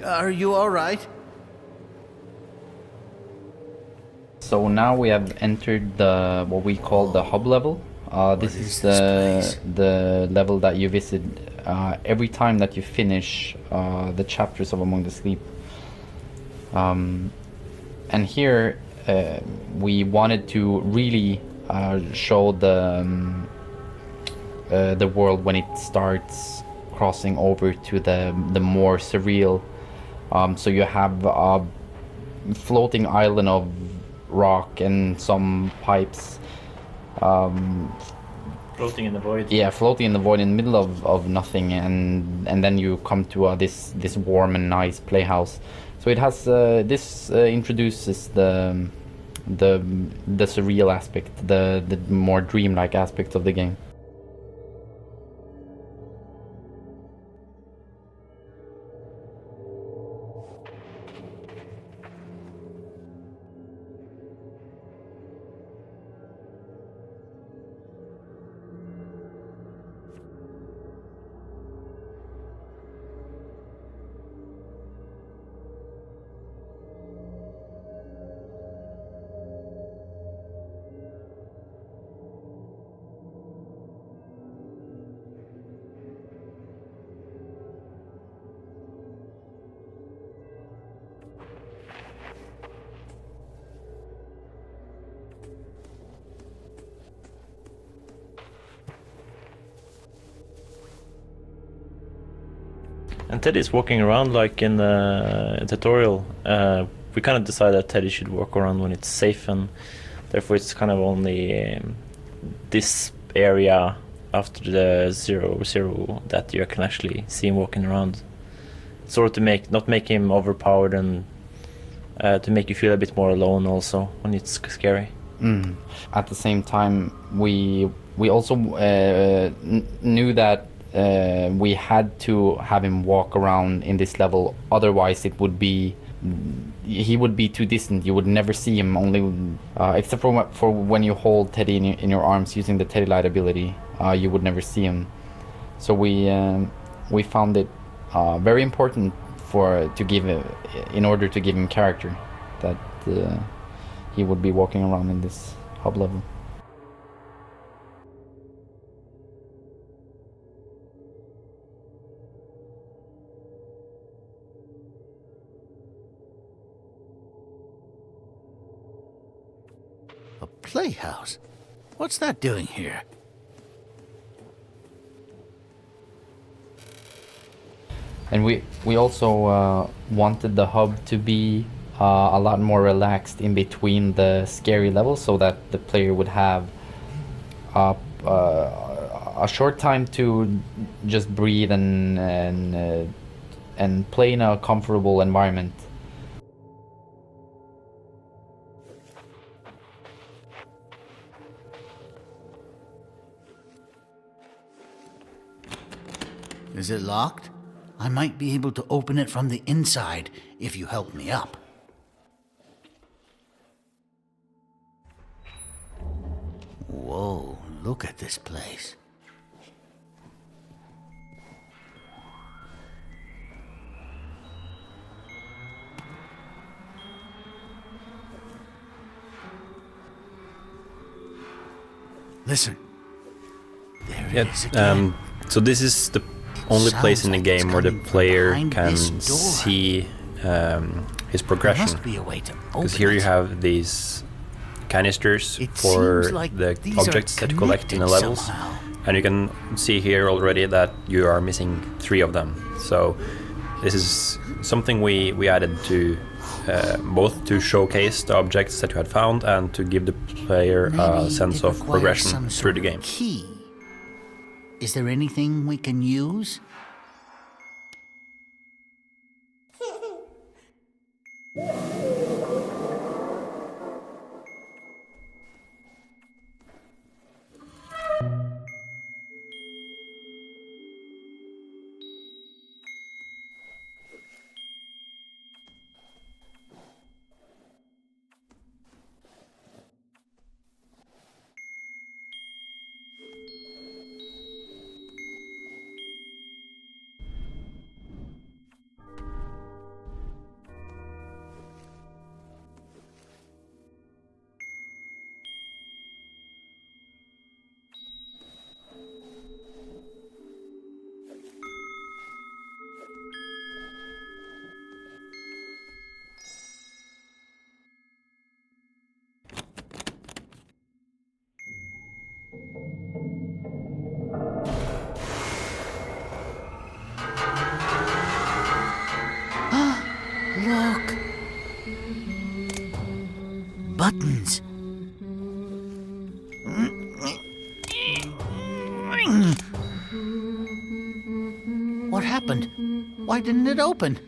Are you all right? So now we have entered the what we call the hub level. This is the level that you visit every time that you finish the chapters of Among the Sleep. And here we wanted to really show the world when it starts crossing over to the more surreal. So you have a floating island of rock and some pipes. Floating in the void. Yeah, floating in the void in the middle of nothing, and then you come to this warm and nice playhouse. So it has this introduces the surreal aspect, the more dreamlike aspect of the game. And Teddy's walking around like in the tutorial. We kind of decided that Teddy should walk around when it's safe, and therefore it's kind of only this area after the 0-0 that you can actually see him walking around. Sort of to not make him overpowered, and to make you feel a bit more alone also when it's scary. At the same time, we also knew that we had to have him walk around in this level, otherwise he would be too distant. You would never see him, only except for when you hold Teddy in your arms using the Teddy Light ability, you would never see him. So we found it very important in order to give him character, that he would be walking around in this hub level. A playhouse? What's that doing here? And we also wanted the hub to be a lot more relaxed in between the scary levels, so that the player would have a short time to just breathe and play in a comfortable environment. Is it locked? I might be able to open it from the inside if you help me up. Whoa, look at this place. Listen. There it is again. So this is the only place in the game where the player can see his progression. Because here you have these canisters for the objects that you collect in the levels. And you can see here already that you are missing 3 of them. So this is something we added to both to showcase the objects that you had found and to give the player a sense of progression through the game. Key. Is there anything we can use? buttons. What happened? Why didn't it open?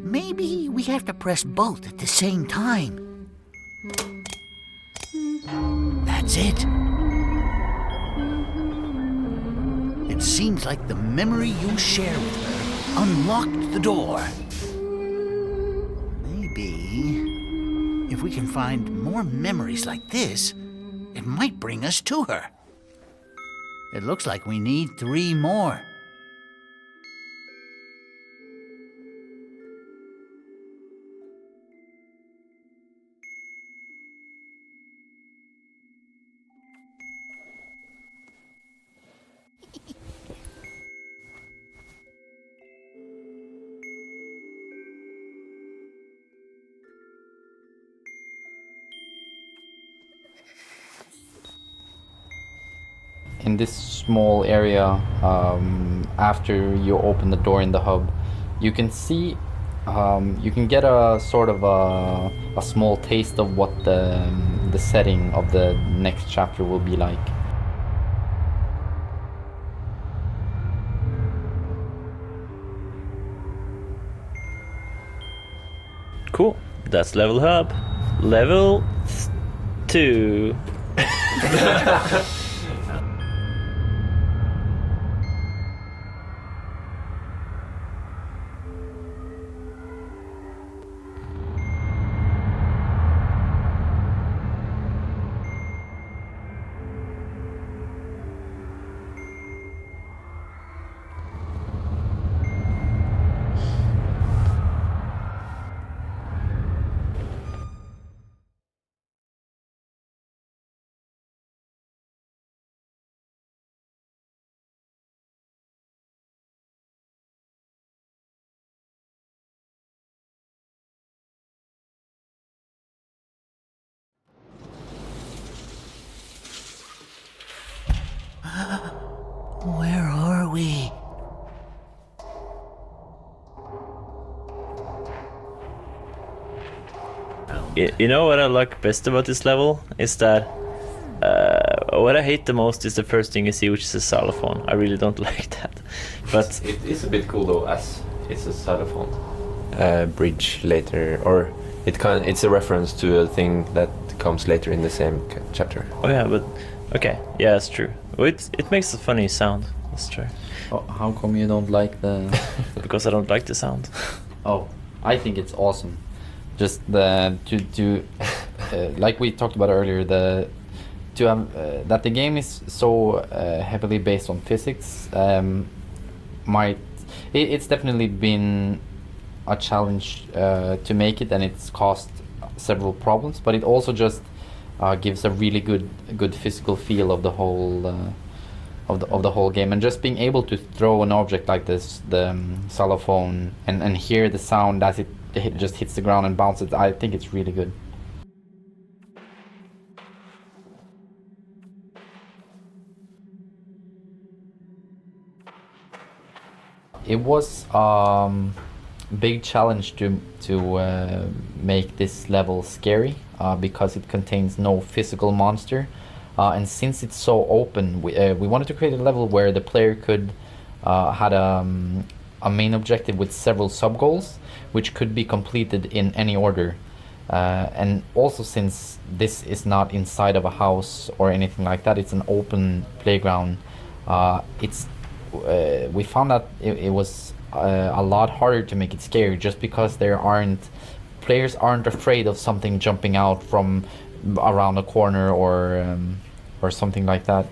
Maybe we have to press both at the same time. That's it. It seems like the memory you shared with her unlocked the door. Maybe if we can find more memories like this, it might bring us to her. It looks like we need 3 more. In this small area, after you open the door in the hub, you can see, you can get a sort of a small taste of what the setting of the next chapter will be like. Cool. That's level hub. Level 2. Where are we? You know what I like best about this level is that what I hate the most is the first thing you see, which is a xylophone. I really don't like that. But It is a bit cool though, as it's a xylophone. Bridge later, or it's a reference to a thing that comes later in the same chapter. oh yeah, but okay, yeah, that's true. Well, it makes a funny sound. That's true. Oh, how come you don't like the... Because I don't like the sound. Oh, I think it's awesome. Just the like we talked about earlier, that the game is so heavily based on physics. It's definitely been a challenge to make it, and it's caused several problems. But it also just gives a really good physical feel of the whole of the whole game, and just being able to throw an object like this, the xylophone, and hear the sound as it just hits the ground and bounces. I think it's really good. It was big challenge to make this level scary because it contains no physical monster, and since it's so open, we wanted to create a level where the player could had a main objective with several sub goals, which could be completed in any order. And also, since this is not inside of a house or anything like that, it's an open playground. We found that it was a lot harder to make it scary, just because players aren't afraid of something jumping out from around a corner or something like that.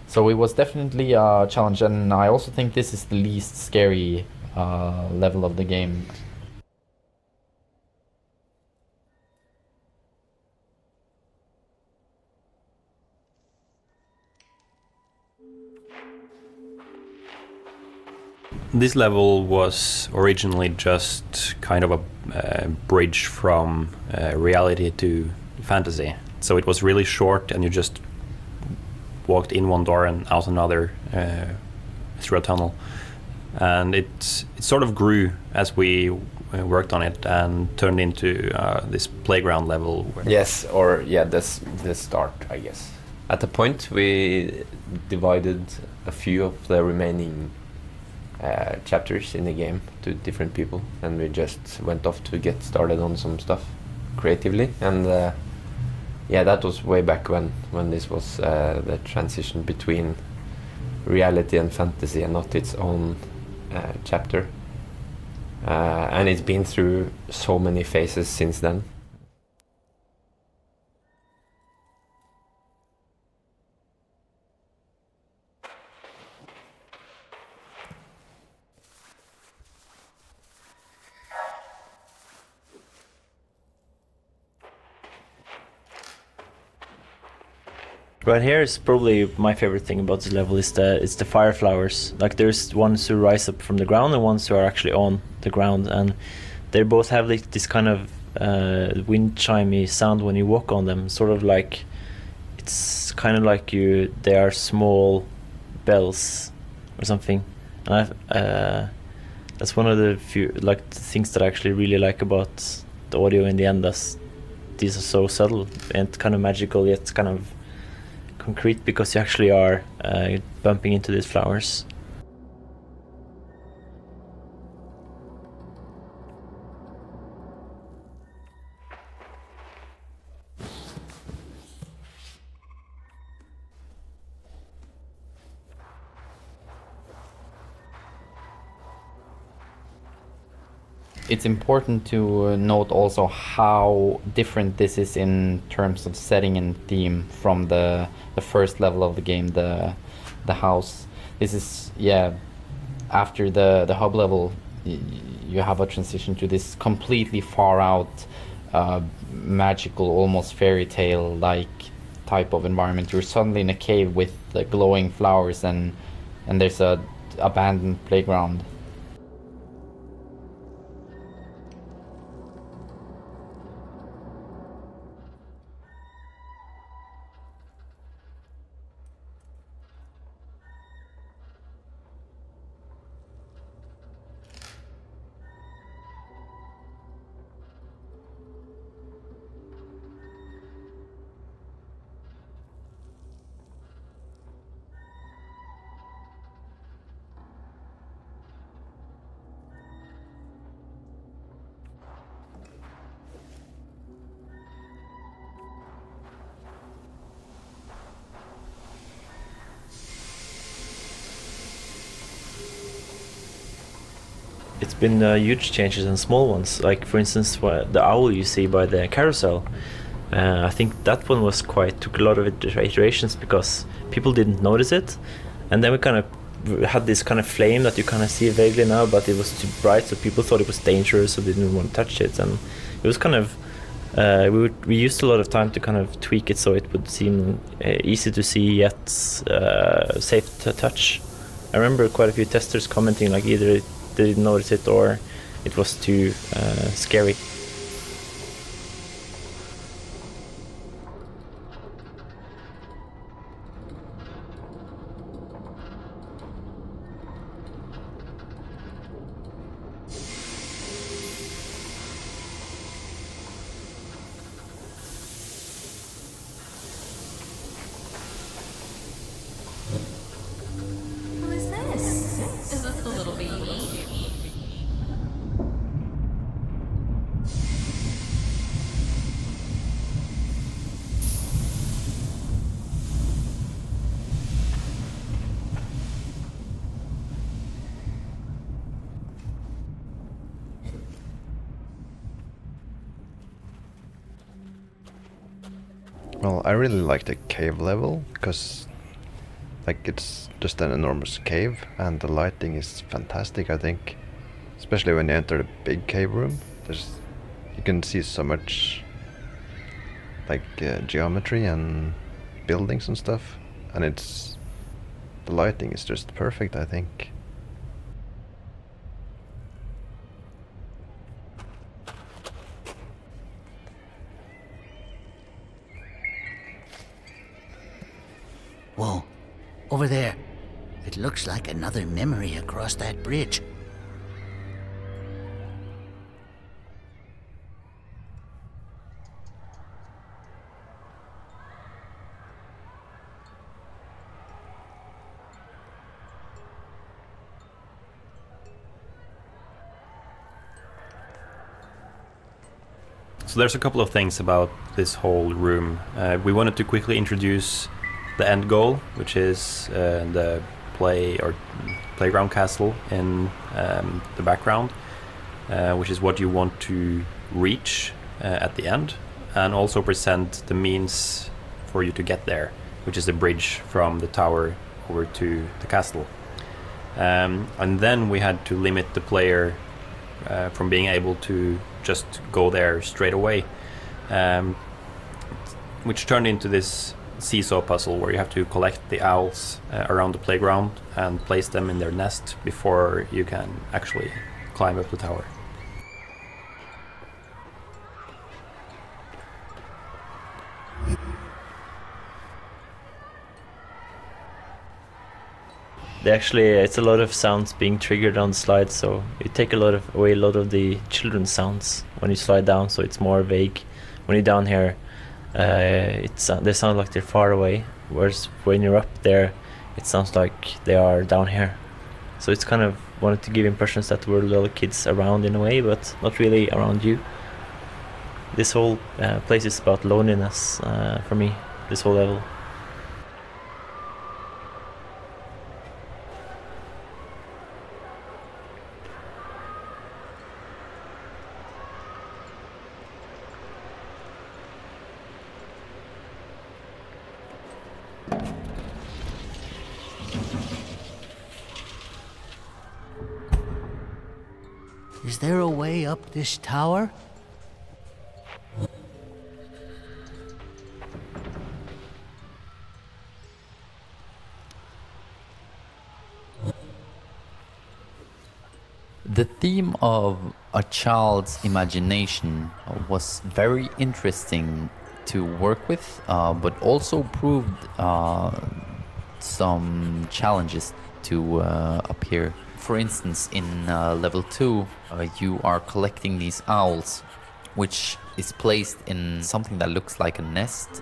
So it was definitely a challenge, and I also think this is the least scary level of the game. This level was originally just kind of a bridge from reality to fantasy. So it was really short, and you just walked in one door and out another through a tunnel. And it sort of grew as we worked on it and turned into this playground level. Yes, or yeah, that's the start, I guess. At the point, we divided a few of the remaining chapters in the game to different people, and we just went off to get started on some stuff creatively. And yeah, that was way back when this was the transition between reality and fantasy, and not its own chapter. And it's been through so many phases since then. Right here is probably my favorite thing about this level is the fire flowers. Like there's ones who rise up from the ground and ones who are actually on the ground, and they both have like this kind of wind chimey sound when you walk on them. Sort of like it's kind of like they are small bells or something. And that's one of the few the things that I actually really like about the audio in the end. These are so subtle and kind of magical, yet kind of concrete, because you actually are bumping into these flowers. It's important to note also how different this is in terms of setting and theme from the first level of the game, the house. This is, yeah, after the hub level, you have a transition to this completely far out, magical, almost fairy tale like type of environment. You're suddenly in a cave with the glowing flowers, and there's a abandoned playground. It's been huge changes and small ones. Like for instance, the owl you see by the carousel. I think that one took a lot of iterations because people didn't notice it, and then we kind of had this kind of flame that you kind of see vaguely now, but it was too bright, so people thought it was dangerous, so they didn't want to touch it. And it was kind of we used a lot of time to kind of tweak it so it would seem easy to see yet safe to touch. I remember quite a few testers commenting like either they didn't notice it or it was too scary. Who is this? Is this the little baby? Well, I really like the cave level because, like, it's just an enormous cave and the lighting is fantastic. I think, especially when you enter the big cave room, you can see so much, like geometry and buildings and stuff, and the lighting is just perfect, I think. Whoa, over there. It looks like another memory across that bridge. So there's a couple of things about this whole room. We wanted to quickly introduce the end goal, which is the playground castle in the background, which is what you want to reach at the end, and also present the means for you to get there, which is the bridge from the tower over to the castle. And then we had to limit the player from being able to just go there straight away, which turned into this seesaw puzzle where you have to collect the owls around the playground and place them in their nest before you can actually climb up the tower. It's a lot of sounds being triggered on the slide, so you take away a lot of the children's sounds when you slide down, so it's more vague. When you're down here, they sound like they're far away, whereas when you're up there, it sounds like they are down here. So it's kind of wanted to give impressions that there were little kids around in a way, but not really around you. This whole place is about loneliness for me, this whole level. Is there a way up this tower? The theme of a child's imagination was very interesting to work with, but also proved some challenges to appear. For instance, in level 2, you are collecting these owls, which is placed in something that looks like a nest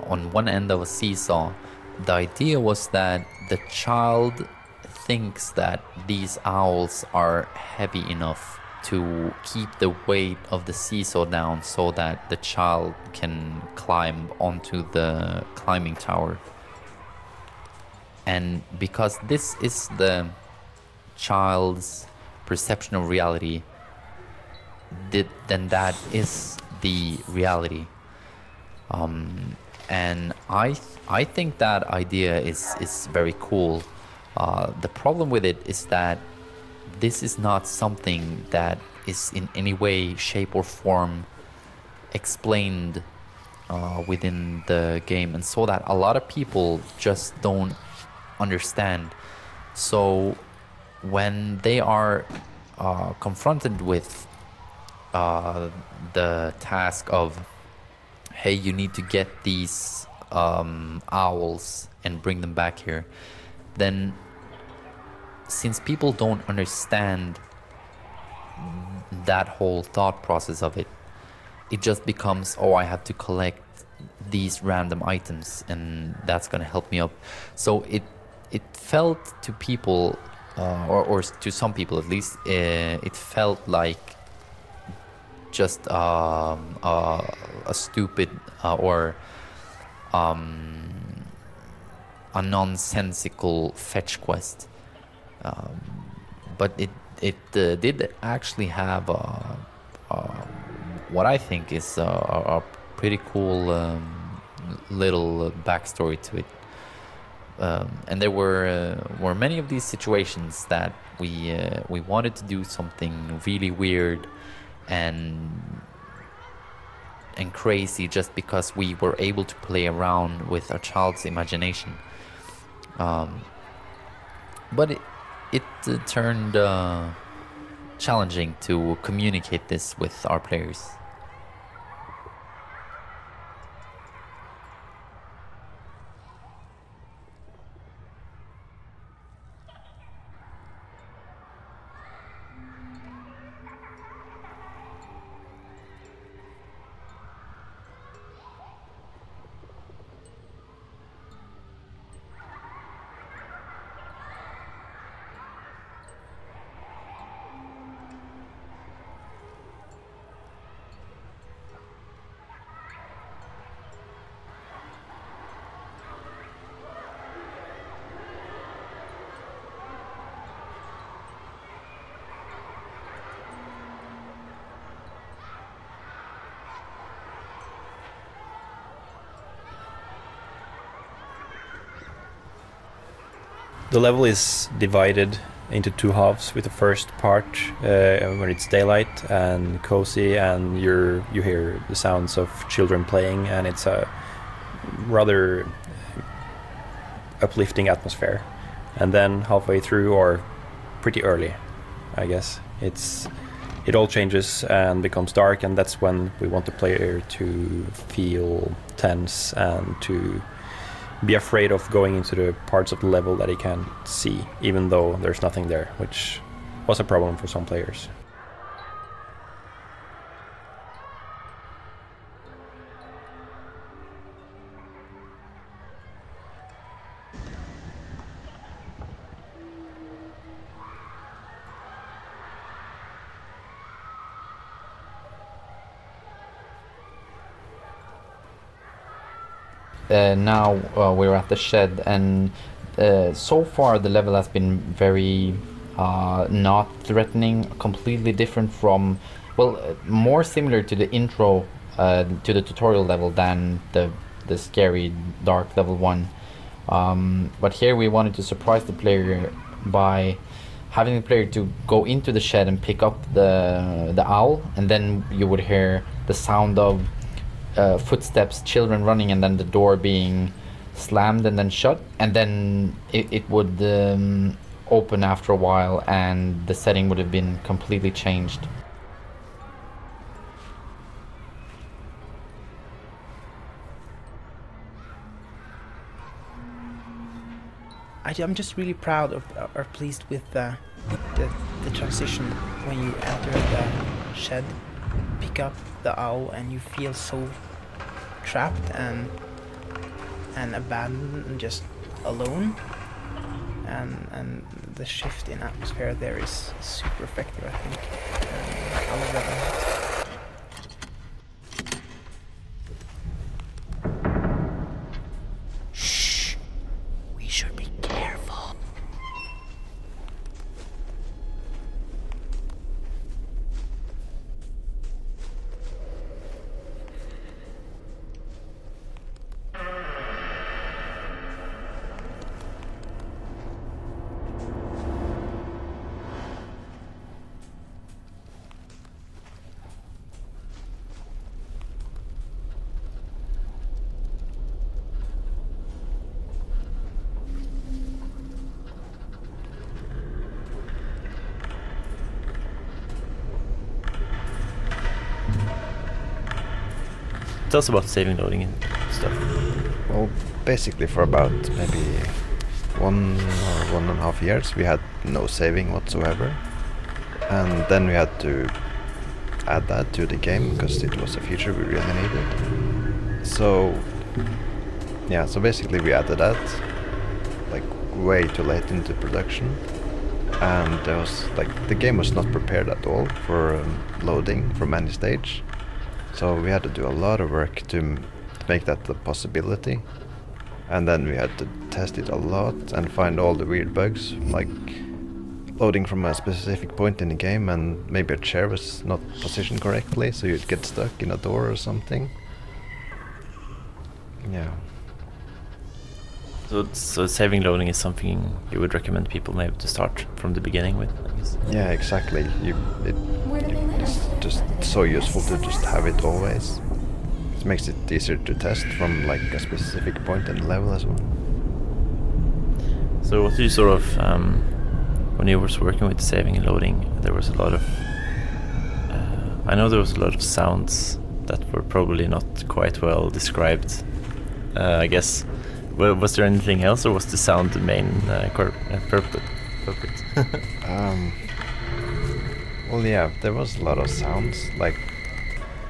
on one end of a seesaw. The idea was that the child thinks that these owls are heavy enough to keep the weight of the seesaw down so that the child can climb onto the climbing tower. And because this is the child's perception of reality, then that is the reality. And I think that idea is very cool. The problem with it is that this is not something that is in any way, shape, or form explained within the game, and so that a lot of people just don't understand. So when they are confronted with the task of, hey, you need to get these owls and bring them back here, then since people don't understand that whole thought process of it, it just becomes, oh, I have to collect these random items and that's gonna help me up. So it felt to people, or to some people at least, it felt like just a stupid or a nonsensical fetch quest. But it did actually have what I think is a pretty cool little backstory to it. And there were many of these situations that we wanted to do something really weird and crazy just because we were able to play around with a child's imagination. But it turned challenging to communicate this with our players. The level is divided into two halves, with the first part when it's daylight and cozy, and you hear the sounds of children playing, and it's a rather uplifting atmosphere. And then halfway through, or pretty early, I guess, it all changes and becomes dark, and that's when we want the player to feel tense and to be afraid of going into the parts of the level that he can't see, even though there's nothing there, which was a problem for some players. Now we're at the shed, and so far the level has been very not threatening, completely different from, well, more similar to the intro to the tutorial level than the scary dark level 1. But here we wanted to surprise the player by having the player to go into the shed and pick up the owl, and then you would hear the sound of footsteps, children running, and then the door being slammed and then shut, and then it would open after a while, and the setting would have been completely changed. I'm just really proud of, or pleased with the transition when you enter the shed, pick up the owl, and you feel so trapped and abandoned and just alone. And the shift in atmosphere there is super effective, I think. I love that element. Tell us about saving, loading, and stuff. Well, basically for about maybe 1 or 1.5 years we had no saving whatsoever, and then we had to add that to the game because it was a feature we really needed. So yeah, so basically we added that like way too late into production, and there was like the game was not prepared at all for loading from any stage. So we had to do a lot of work to make that a possibility, and then we had to test it a lot and find all the weird bugs, like loading from a specific point in the game and maybe a chair was not positioned correctly, so you'd get stuck in a door or something. Yeah. So saving, loading is something you would recommend people maybe to start from the beginning with, I guess. Yeah, exactly. It's just so useful to just have it always. It makes it easier to test from like a specific point in the level as well. So what do you sort of, when you were working with saving and loading, there was a lot of, I know there was a lot of sounds that were probably not quite well described, I guess. Well, was there anything else, or was the sound the main purpose? Well, yeah, there was a lot of sounds. Like,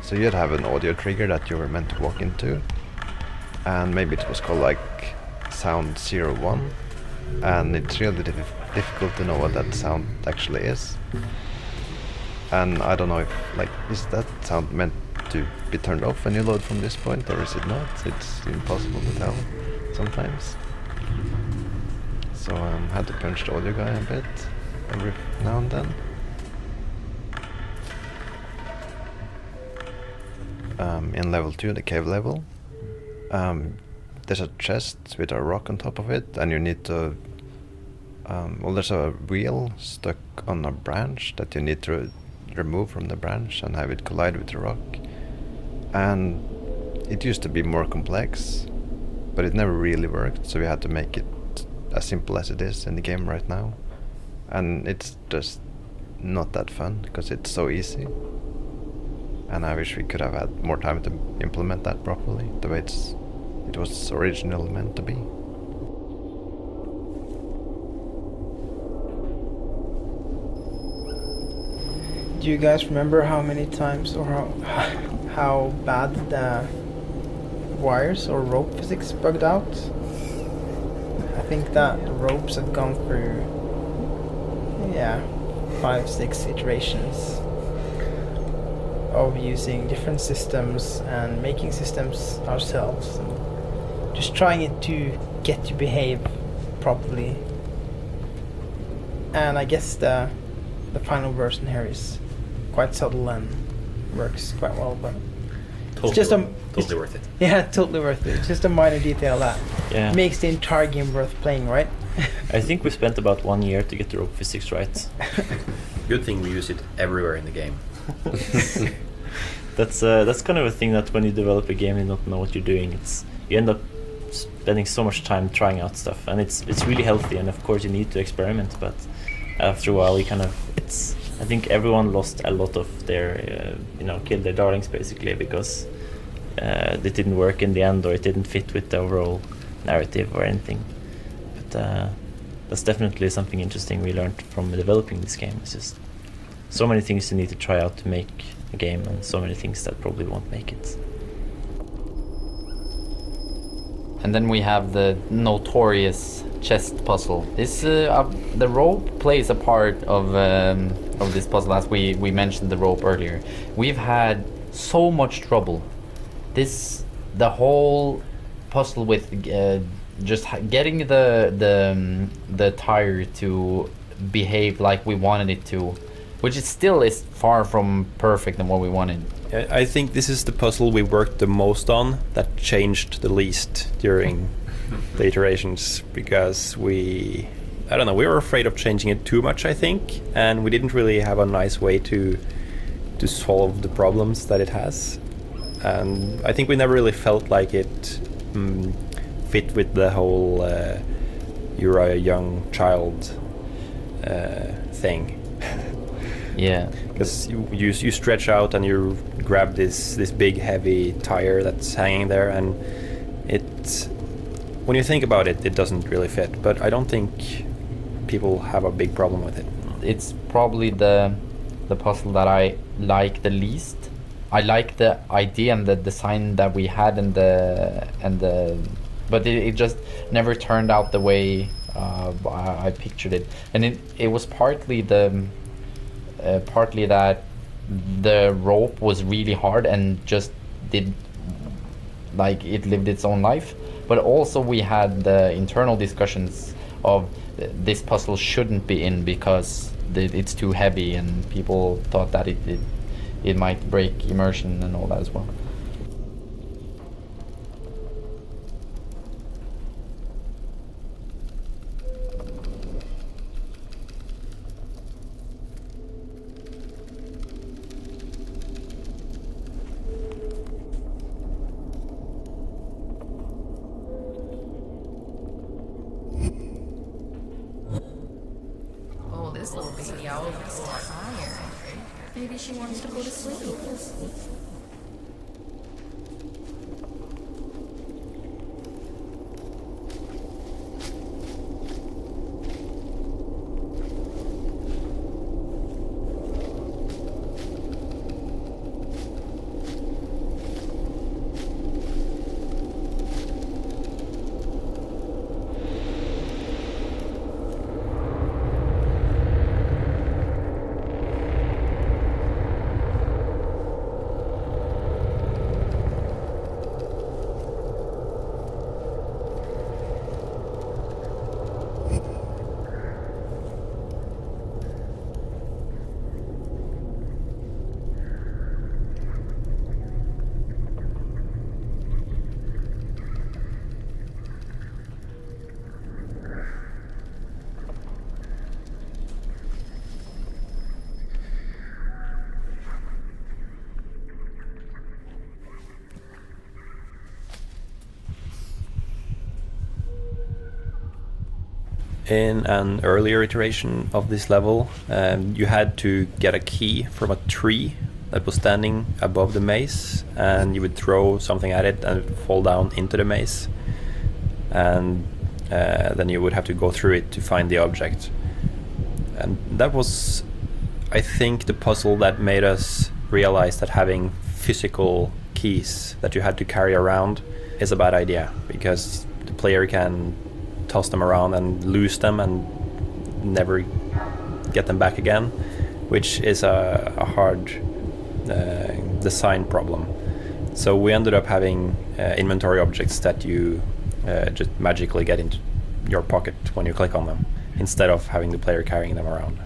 so you'd have an audio trigger that you were meant to walk into, and maybe it was called like sound 01, and it's really difficult to know what that sound actually is. And I don't know if like is that sound meant to be turned off when you load from this point, or is it not? It's impossible to tell sometimes. So I had to punch the audio guy a bit every now and then. In level 2, the cave level, there's a chest with a rock on top of it, and you need to well, there's a wheel stuck on a branch that you need to remove from the branch and have it collide with the rock. And it used to be more complex, but it never really worked, so we had to make it as simple as it is in the game right now. And it's just not that fun because it's so easy. And I wish we could have had more time to implement that properly, the way it was originally meant to be. Do you guys remember how many times or how bad the wires or rope physics bugged out? I think that the ropes had gone through 5-6 iterations of using different systems and making systems ourselves and just trying it to get to behave properly. And I guess the final version here is quite subtle and works quite well, but it's just totally worth it. Yeah, totally worth it. It's just a minor detail that makes the entire game worth playing, right? I think we spent about 1 year to get the rope physics right. Good thing we use it everywhere in the game. That's kind of a thing that when you develop a game, you don't know what you're doing. You end up spending so much time trying out stuff, and it's really healthy. And of course, you need to experiment, but after a while, I think everyone lost a lot of their, killed their darlings basically because it didn't work in the end, or it didn't fit with the overall narrative or anything. But that's definitely something interesting we learned from developing this game. It's just so many things you need to try out to make a game, and so many things that probably won't make it. And then we have the notorious chest puzzle. This the rope plays a part of this puzzle, as we mentioned the rope earlier. We've had so much trouble. The whole puzzle with just getting the tire to behave like we wanted it to, which is still far from perfect than what we wanted. I think this is the puzzle we worked the most on that changed the least during the iterations, because we were afraid of changing it too much, I think, and we didn't really have a nice way to solve the problems that it has. And I think we never really felt like it fit with the whole you're a young child thing. Yeah, because you stretch out and you grab this big heavy tire that's hanging there, and when you think about it, it doesn't really fit. But I don't think people have a big problem with it. It's probably the puzzle that I like the least. I like the idea and the design that we had, but it just never turned out the way I pictured it. And it was partly that the rope was really hard and just it lived its own life. But also we had the internal discussions of this puzzle shouldn't be in because it's too heavy, and people thought that it might break immersion and all that as well. Oh, this little baby owl is tired. Maybe she wants to go to sleep. in an earlier iteration of this level, you had to get a key from a tree that was standing above the maze, and you would throw something at it and it would fall down into the maze, and then you would have to go through it to find the object. And that was, I think, the puzzle that made us realize that having physical keys that you had to carry around is a bad idea, because the player can toss them around and lose them and never get them back again, which is a hard design problem. So we ended up having inventory objects that you just magically get into your pocket when you click on them, instead of having the player carrying them around.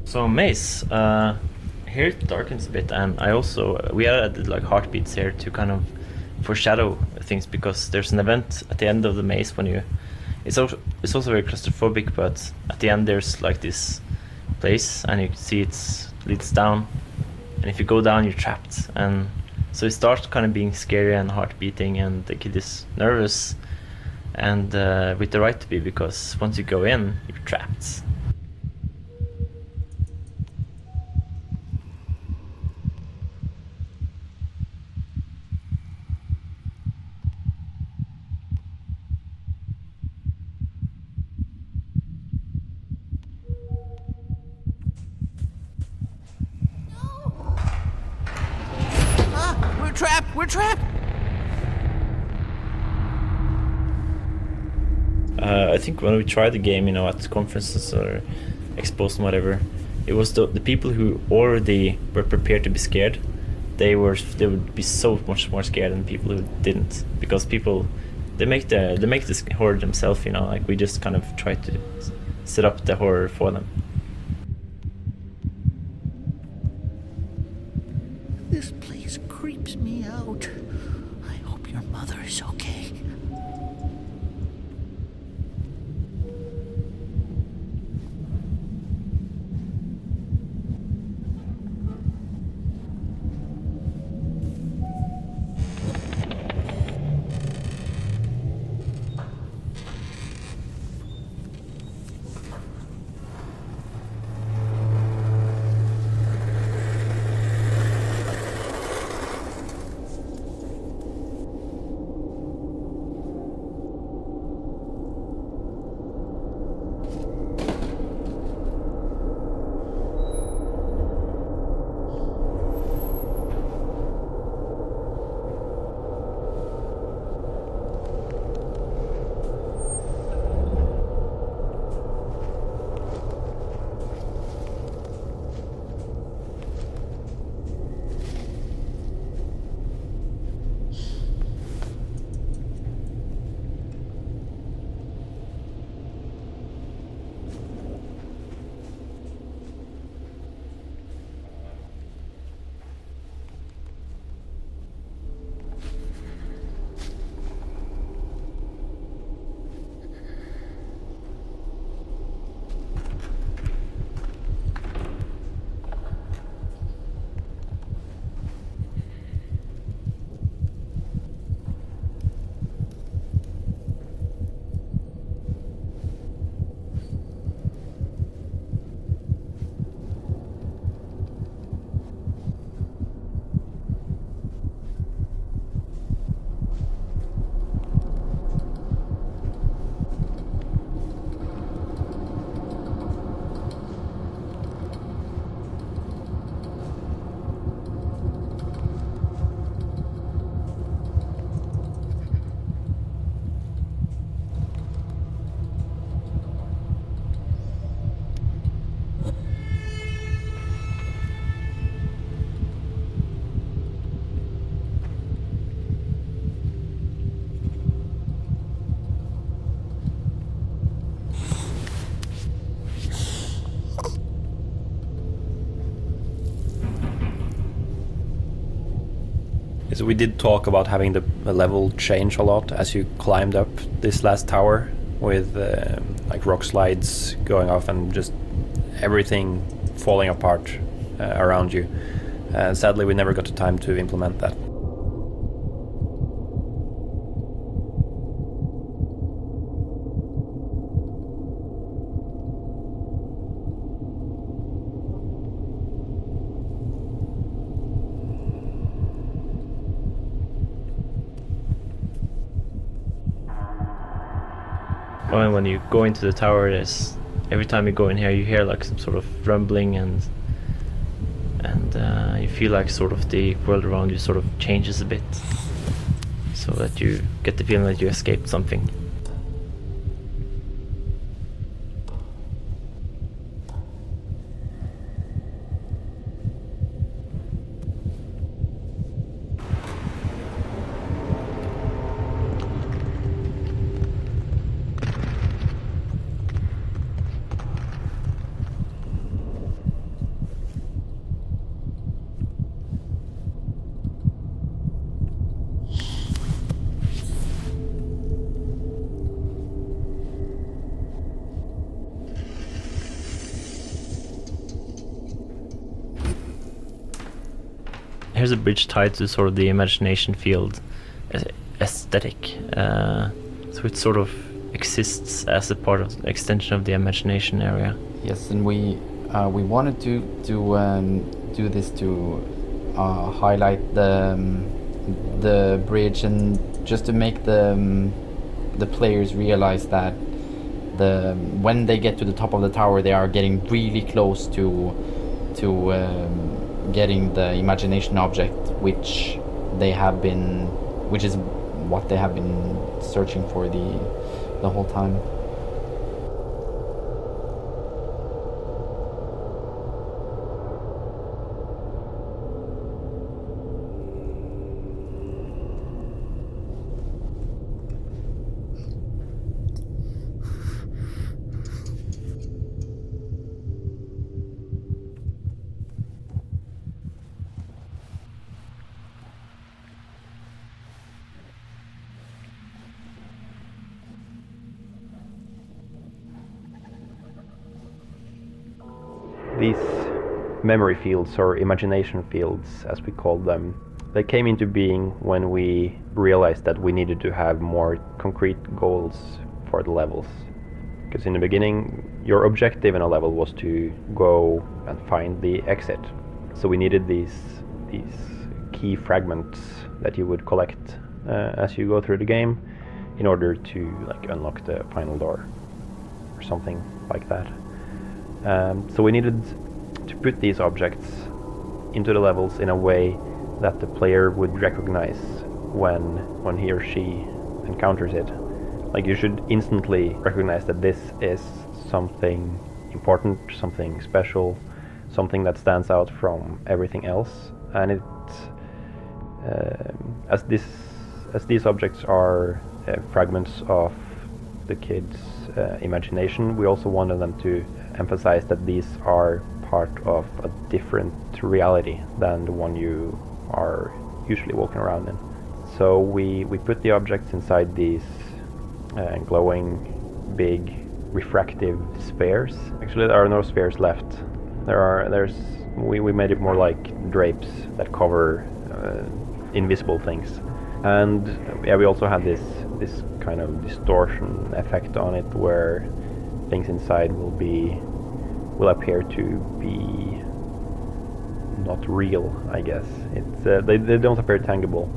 So maze, here it darkens a bit, and I also we added like heartbeats here to kind of foreshadow things, because there's an event at the end of the maze when you. It's also very claustrophobic, but at the end there's like this place, and you can see it leads down, and if you go down you're trapped, and so it starts kind of being scary and heart beating, and the kid is nervous, and with the right to be, because once you go in you're trapped. We're trapped! I think when we tried the game, at conferences or expos and whatever, it was the people who already were prepared to be scared. They would be so much more scared than people who didn't, because people they make this horror themselves. Like we just kind of try to set up the horror for them. This place creeps me out. I hope your mother is okay. So we did talk about having the level change a lot as you climbed up this last tower with like rock slides going off and just everything falling apart around you. Sadly, we never got the time to implement that. When you go into the tower, every time you go in here, you hear like some sort of rumbling, and you feel like sort of the world around you sort of changes a bit, so that you get the feeling that you escaped something. Here's a bridge tied to sort of the imagination field aesthetic, so it sort of exists as a part of extension of the imagination area. Yes, and we wanted to do this to highlight the bridge, and just to make the players realize that when they get to the top of the tower, they are getting really close to getting the imagination object, which is what they have been searching for the whole time. These memory fields, or imagination fields as we call them, they came into being when we realized that we needed to have more concrete goals for the levels. Because in the beginning, your objective in a level was to go and find the exit. So we needed these key fragments that you would collect as you go through the game in order to like unlock the final door or something like that. So we needed to put these objects into the levels in a way that the player would recognize when he or she encounters it. Like, you should instantly recognize that this is something important, something special, something that stands out from everything else. And as these objects are fragments of the kids' imagination, we also wanted them to emphasize that these are part of a different reality than the one you are usually walking around in. So we put the objects inside these glowing, big, refractive spheres. Actually, there are no spheres left. We made it more like drapes that cover invisible things. And yeah, we also had this kind of distortion effect on it, where things inside will appear to be not real, I guess. It's they don't appear tangible.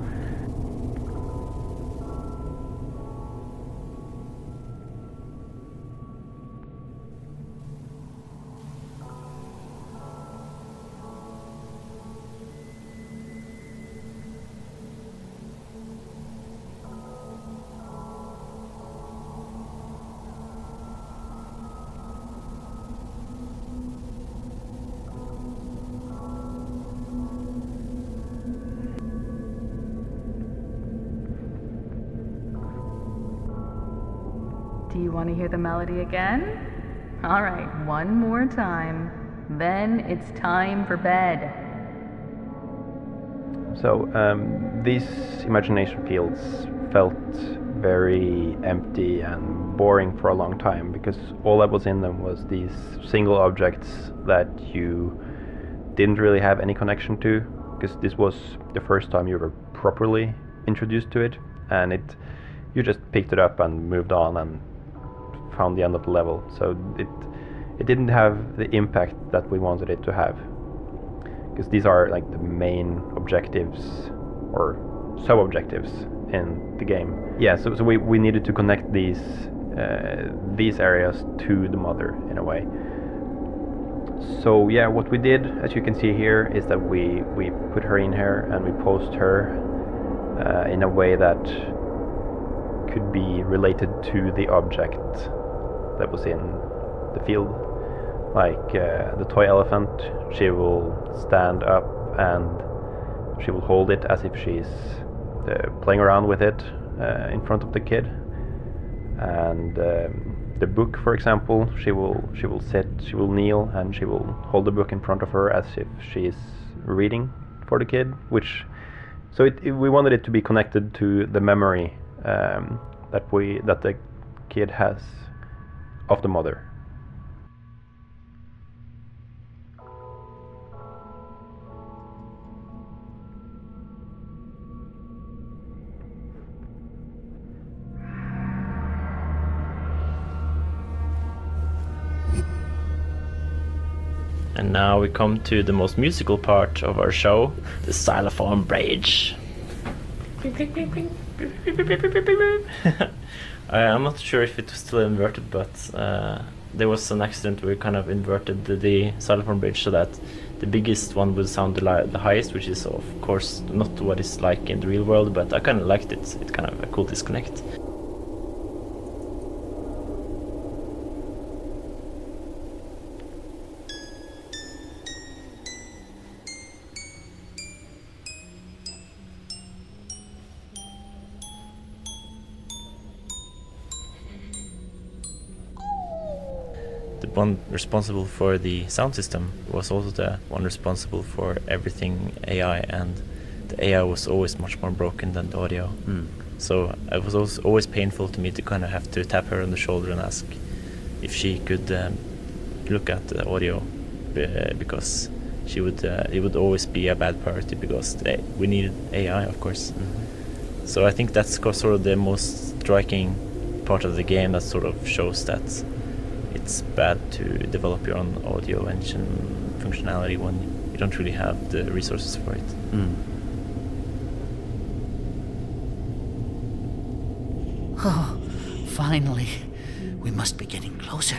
Do you want to hear the melody again? All right, one more time. Then it's time for bed. So these imagination fields felt very empty and boring for a long time, because all that was in them was these single objects that you didn't really have any connection to, because this was the first time you were properly introduced to it, and you just picked it up and moved on and found the end of the level. So it didn't have the impact that we wanted it to have, because these are like the main objectives or sub-objectives in the game. Yeah, so we needed to connect these areas to the mother in a way. So yeah, what we did, as you can see here, is that we put her in here and we posed her in a way that could be related to the object that was in the field. Like the toy elephant, she will stand up and she will hold it as if she's playing around with it in front of the kid. And the book, for example, she will sit, she will kneel, and she will hold the book in front of her as if she's reading for the kid. So we wanted it to be connected to the memory that the kid has of the mother. And now we come to the most musical part of our show, the xylophone bridge. I'm not sure if it was still inverted, but there was an accident where we kind of inverted the xylophone bridge so that the biggest one would sound the highest, which is of course not what it's like in the real world, but I kind of liked it. It's kind of a cool disconnect. The one responsible for the sound system was also the one responsible for everything AI, and the AI was always much more broken than the audio. So it was always painful to me to kind of have to tap her on the shoulder and ask if she could look at the audio, because it would always be a bad priority, because we needed AI, of course. So I think that's sort of the most striking part of the game, that sort of shows that it's bad to develop your own audio engine functionality when you don't really have the resources for it. Oh, finally. We must be getting closer.